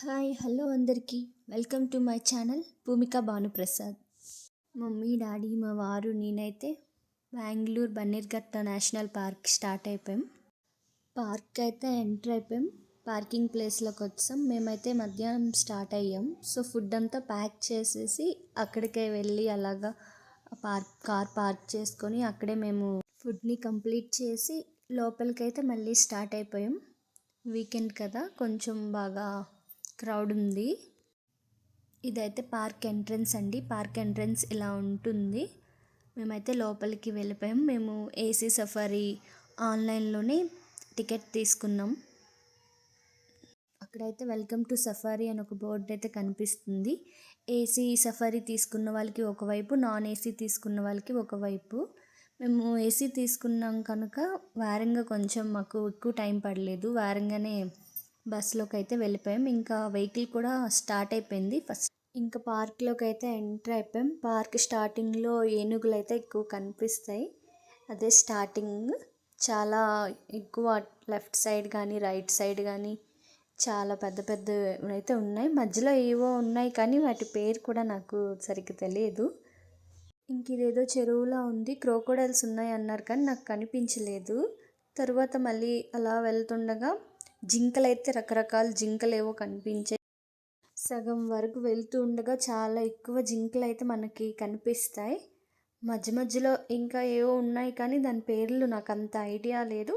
Hi hello అందరికీ welcome to my channel Bhumika Bhanuprasad. Mummy daddy మా వారు నేనైతే బెంగళూరు బన్నీర్ఘట్ట నేషనల్ పార్క్ స్టార్ట్ అయిపోయాం. పార్క్ అయితే ఎంటర్ అయిపోయాం. పార్కింగ్ ప్లేస్లోకి వచ్చాం. మేమైతే మధ్యాహ్నం స్టార్ట్ అయ్యాం. సో ఫుడ్ అంతా ప్యాక్ చేసేసి అక్కడికే వెళ్ళి అలాగా కార్ పార్క్ చేసుకొని అక్కడే మేము ఫుడ్ని కంప్లీట్ చేసి లోపలికైతే మళ్ళీ స్టార్ట్ అయిపోయాం. వీకెండ్ కదా, కొంచెం బాగా క్రౌడ్ ఉంది. ఇదైతే పార్క్ ఎంట్రన్స్ అండి. పార్క్ ఎంట్రన్స్ ఇలా ఉంటుంది. మేమైతే లోపలికి వెళ్ళిపోయాం. మేము ఏసీ సఫారీ ఆన్లైన్లోనే టికెట్ తీసుకున్నాం. అక్కడైతే వెల్కమ్ టు సఫారీ అని ఒక బోర్డు అయితే కనిపిస్తుంది. ఏసీ సఫారీ తీసుకున్న వాళ్ళకి ఒకవైపు, నాన్ ఏసీ తీసుకున్న వాళ్ళకి ఒకవైపు. మేము ఏసీ తీసుకున్నాం కనుక వేరంగా కొంచెం మాకు ఎక్కువ టైం పడలేదు. వేరంగానే బస్సులోకి అయితే వెళ్ళిపోయాం. ఇంకా వెహికల్ కూడా స్టార్ట్ అయిపోయింది. ఫస్ట్ ఇంకా పార్క్లోకి అయితే ఎంటర్ అయిపోయాం. పార్క్ స్టార్టింగ్లో ఏనుగులు అయితే ఎక్కువ కనిపిస్తాయి. అదే స్టార్టింగ్. చాలా ఎక్కువ లెఫ్ట్ సైడ్ కానీ రైట్ సైడ్ కానీ చాలా పెద్ద పెద్ద అయితే ఉన్నాయి. మధ్యలో ఏవో ఉన్నాయి కానీ వాటి పేరు కూడా నాకు సరిగ్గా తెలియదు. ఇంక ఇదేదో చెరువులా ఉంది. క్రోకోడైల్స్ ఉన్నాయి అన్నారు కానీ నాకు కనిపించలేదు. తర్వాత మళ్ళీ అలా వెళ్తుండగా జింకలైతే రకరకాల జింకలు ఏవో కనిపించాయి. సగం వరకు వెళ్తూ ఉండగా చాలా ఎక్కువ జింకలు అయితే మనకి కనిపిస్తాయి. మధ్య మధ్యలో ఇంకా ఏవో ఉన్నాయి కానీ దాని పేర్లు నాకు అంత ఐడియా లేదు.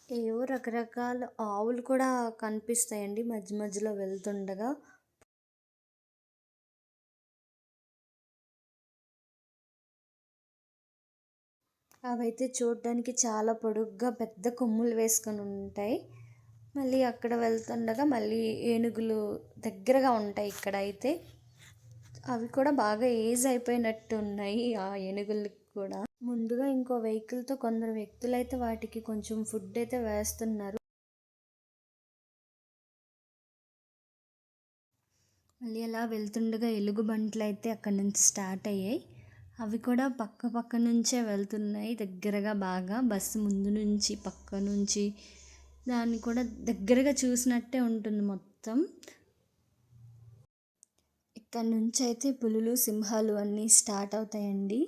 ఏవో రకరకాల ఆవులు కూడా కనిపిస్తాయండి మధ్య మధ్యలో వెళ్తుండగా. అవైతే చూడడానికి చాలా పొడుగ్గా పెద్ద కొమ్ములు వేసుకొని ఉంటాయి. మళ్ళీ అక్కడ వెళ్తుండగా మళ్ళీ ఏనుగులు దగ్గరగా ఉంటాయి ఇక్కడ అయితే. అవి కూడా బాగా ఏజ్ అయిపోయినట్టు ఉన్నాయి ఆ ఏనుగులకి కూడా. ముందుగా ఇంకో వెహికల్తో కొందరు వ్యక్తులైతే వాటికి కొంచెం ఫుడ్ అయితే వేస్తున్నారు. మళ్ళీ అలా వెళ్తుండగా ఎలుగుబంట్లు అయితే అక్కడి నుంచి స్టార్ట్ అయ్యాయి. అవి కూడా పక్క పక్క నుంచే వెళ్తున్నాయి దగ్గరగా బాగా. బస్సు ముందు నుంచి పక్క నుంచి దాన్ని కూడా దగ్గరగా చూసినట్టే ఉంటుంది మొత్తం. ఇక్కడ నుంచి అయితే పులులు, సింహాలు అన్నీ స్టార్ట్ అవుతాయండి.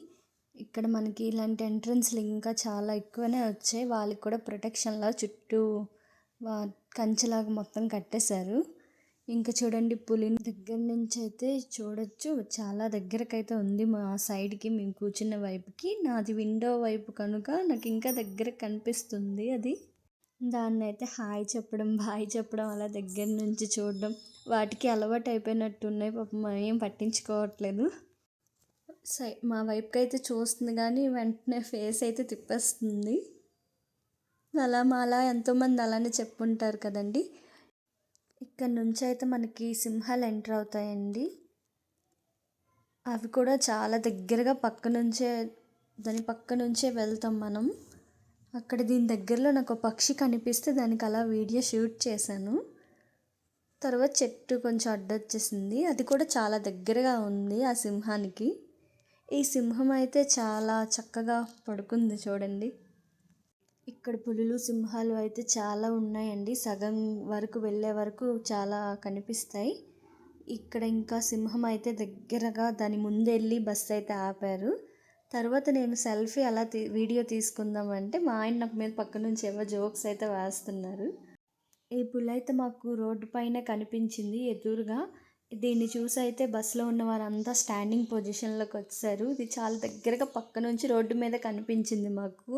ఇక్కడ మనకి ఇలాంటి ఎంట్రన్స్లు ఇంకా చాలా ఎక్కువనే వచ్చాయి. వాళ్ళకి కూడా ప్రొటెక్షన్లా చుట్టూ కంచెలాగా మొత్తం కట్టేశారు. ఇంకా చూడండి, పులిని దగ్గర నుంచి అయితే చూడొచ్చు. చాలా దగ్గరకైతే ఉంది మా సైడ్కి, మేము కూర్చున్న వైపుకి. నాది విండో వైపు కనుక నాకు ఇంకా దగ్గర కనిపిస్తుంది అది. దాన్ని అయితే హాయ్ చెప్పడం, బాయ్ చెప్పడం, అలా దగ్గర నుంచి చూడడం వాటికి అలవాటు అయిపోయినట్టు ఉన్నాయి. పాపం ఏం పట్టించుకోవట్లేదు. మా వైపుకి అయితే చూస్తుంది కానీ వెంటనే ఫేస్ అయితే తిప్పేస్తుంది. అలా ఎంతోమంది అలానే చెప్పుంటారు కదండి. ఇక్కడ నుంచి అయితే మనకి సింహాలు ఎంటర్ అవుతాయండి. అవి కూడా చాలా దగ్గరగా దాని పక్క నుంచే వెళ్తాం మనం. అక్కడ దీని దగ్గరలో నాకు పక్షి కనిపిస్తే దానికి అలా వీడియో షూట్ చేశాను. తర్వాత చెట్టు కొంచెం అడ్డొచ్చేసింది. అది కూడా చాలా దగ్గరగా ఉంది ఆ సింహానికి. ఈ సింహం అయితే చాలా చక్కగా పడుకుంది చూడండి. ఇక్కడ పులులు, సింహాలు అయితే చాలా ఉన్నాయండి. సగం వరకు వెళ్ళే వరకు చాలా కనిపిస్తాయి. ఇక్కడ ఇంకా సింహం అయితే దగ్గరగా దాని ముందెళ్ళి బస్సు అయితే ఆపారు. తర్వాత నేను సెల్ఫీ అలా వీడియో తీసుకుందామంటే మా ఆయన నాకు మీద పక్క నుంచి ఏవో జోక్స్ అయితే వేస్తున్నారు. ఈ పులి అయితే మాకు రోడ్డు పైన కనిపించింది ఎదురుగా. దీన్ని చూసి అయితే బస్సులో ఉన్న వారంతా స్టాండింగ్ పొజిషన్లోకి వచ్చారు. ఇది చాలా దగ్గరగా పక్క నుంచి రోడ్డు మీద కనిపించింది మాకు.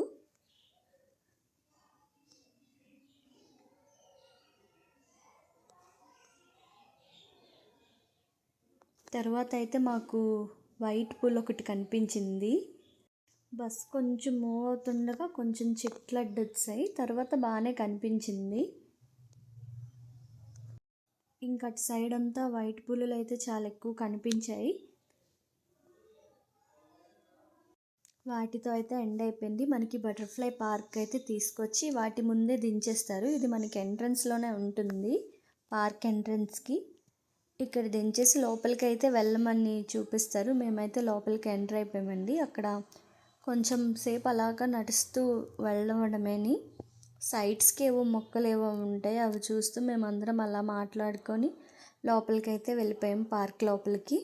తర్వాత అయితే మాకు వైట్ పుల్ ఒకటి కనిపించింది. బస్ కొంచెం మూవ్ అవుతుండగా కొంచెం చెట్లు అడ్డొచ్చాయి. తర్వాత బాగానే కనిపించింది. ఇంకా అటు సైడ్ అంతా వైట్ పులులు అయితే చాలా ఎక్కువ కనిపించాయి. వాటితో అయితే ఎండ్ అయిపోయింది. మనకి బటర్ఫ్లై పార్క్ అయితే తీసుకొచ్చి వాటి ముందే దించేస్తారు. ఇది మనకి ఎంట్రన్స్లోనే ఉంటుంది, పార్క్ ఎంట్రన్స్కి. ఇక్కడ దించేసి లోపలికైతే వెళ్ళమని చూపిస్తారు. మేమైతే లోపలికి ఎంటర్ అయిపోయామండి. అక్కడ కొంచెం సేపు అలాగా నడుస్తూ వెళ్ళడమేని సైడ్స్కి ఏవో మొక్కలేవో ఉంటాయి. అవి చూస్తూ మేమందరం అలా మాట్లాడుకొని లోపలికైతే వెళ్ళిపోయాం, పార్క్ లోపలికి.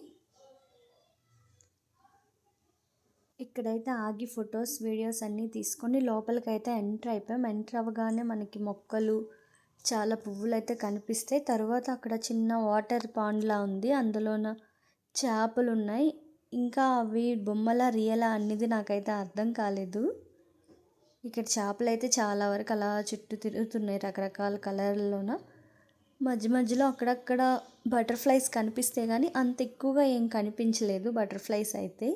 ఇక్కడైతే ఆగి ఫొటోస్ వీడియోస్ అన్నీ తీసుకొని లోపలికైతే ఎంటర్ అయిపోయాం. ఎంటర్ అవ్వగానే మనకి మొక్కలు, చాలా పువ్వులు అయితే కనిపిస్తాయి. తర్వాత అక్కడ చిన్న వాటర్ పాండ్లా ఉంది, అందులోన చేపలు ఉన్నాయి. ఇంకా అవి బొమ్మలా రియలా అనేది నాకైతే అర్థం కాలేదు. ఇక్కడ చేపలు అయితే చాలా వరకు అలా చుట్టూ తిరుగుతున్నాయి రకరకాల కలర్లోన. మధ్య మధ్యలో అక్కడక్కడ బటర్ఫ్లైస్ కనిపిస్తాయి కానీ అంత ఎక్కువగా ఏం కనిపించలేదు. బటర్ఫ్లైస్ అయితే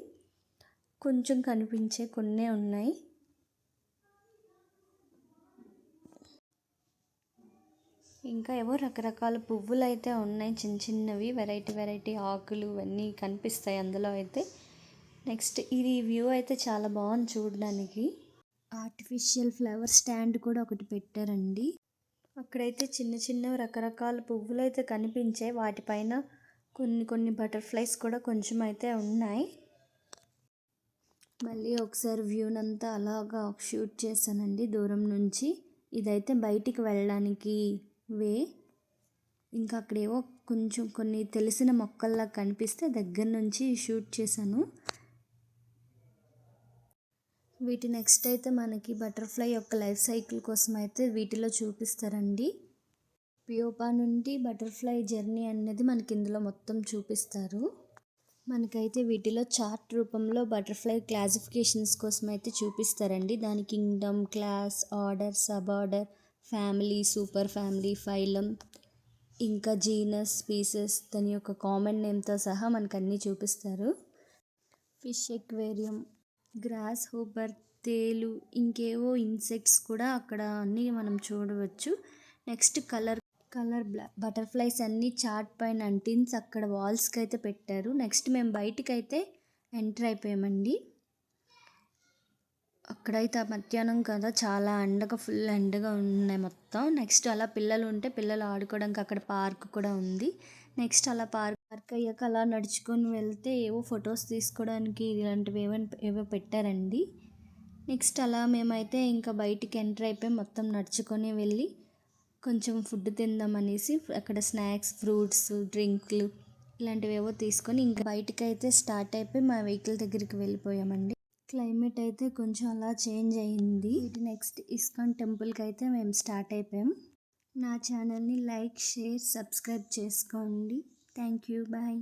కొంచెం కనిపించే కొన్నే ఉన్నాయి. ఇంకా ఏవో రకరకాల పువ్వులు అయితే ఉన్నాయి, చిన్న చిన్నవి వెరైటీ వెరైటీ ఆకులు అన్నీ కనిపిస్తాయి అందులో అయితే. నెక్స్ట్ ఇది వ్యూ అయితే చాలా బాగుంది చూడడానికి. ఆర్టిఫిషియల్ ఫ్లవర్ స్టాండ్ కూడా ఒకటి పెట్టారండి. అక్కడైతే చిన్న చిన్న రకరకాల పువ్వులు అయితే కనిపించాయి. వాటిపైన కొన్ని కొన్ని బటర్ఫ్లైస్ కూడా కొంచెం అయితే ఉన్నాయి. మళ్ళీ ఒకసారి వ్యూనంతా అలాగా షూట్ చేశానండి దూరం నుంచి. ఇదైతే బయటికి వెళ్ళడానికి వే. ఇంకా అక్కడేవో కొంచెం కొన్ని తెలిసిన మొక్కల్లా కనిపిస్తే దగ్గర నుంచి షూట్ చేశాను. వీటి నెక్స్ట్ అయితే మనకి బటర్ఫ్లై యొక్క లైఫ్ సైకిల్ కోసం అయితే వీటిలో చూపిస్తారండి. పియోపా నుండి బటర్ఫ్లై జర్నీ అనేది మనకి ఇందులో మొత్తం చూపిస్తారు. మనకైతే వీటిలో చార్ట్ రూపంలో బటర్ఫ్లై క్లాసిఫికేషన్స్ కోసం అయితే చూపిస్తారండి. దాని Kingdom, class, order, sub order, family, super family, phylum, ఇంకా జీనస్, స్పీసెస్, దాని యొక్క కామన్ నేమ్తో సహా మనకు అన్నీ చూపిస్తారు. ఫిష్ ఎక్వేరియం, గ్రాస్ హోపర్, తేలు, ఇంకేవో ఇన్సెక్ట్స్ కూడా అక్కడ అన్నీ మనం చూడవచ్చు. నెక్స్ట్ కలర్ బటర్ఫ్లైస్ అన్నీ చార్ట్ పైన అంటిన్స్ అక్కడ వాల్స్కి అయితే పెట్టారు. నెక్స్ట్ మేము బయటికైతే ఎంటర్ అయిపోయామండి. అక్కడైతే మధ్యాహ్నం కదా, చాలా ఎండగా, ఫుల్ ఎండగా ఉన్నాయి మొత్తం. నెక్స్ట్ అలా పిల్లలు ఉంటే పిల్లలు ఆడుకోవడానికి అక్కడ పార్క్ కూడా ఉంది. నెక్స్ట్ అలా పార్క్ అయ్యాక అలా నడుచుకొని వెళ్తే ఏవో ఫొటోస్ తీసుకోవడానికి ఇలాంటివి ఏవో పెట్టారండి. నెక్స్ట్ అలా మేమైతే ఇంకా బయటికి ఎంటర్ అయిపోయి మొత్తం నడుచుకొని వెళ్ళి కొంచెం ఫుడ్ తిందాం అనేసి అక్కడ స్నాక్స్, ఫ్రూట్స్, డ్రింక్లు ఇలాంటివి ఏవో తీసుకొని ఇంకా బయటికి అయితే స్టార్ట్ అయిపోయి మా వెహికల్ దగ్గరికి వెళ్ళిపోయామండి. క్లైమేట్ అయితే కొంచెం అలా చేంజ్ అయ్యింది. నెక్స్ట్ ఇస్కాన్ టెంపుల్కి అయితే మేము స్టార్ట్ అయిపోయాం. నా ఛానల్ని లైక్, షేర్, సబ్స్క్రైబ్ చేసుకోండి. Thank you, bye.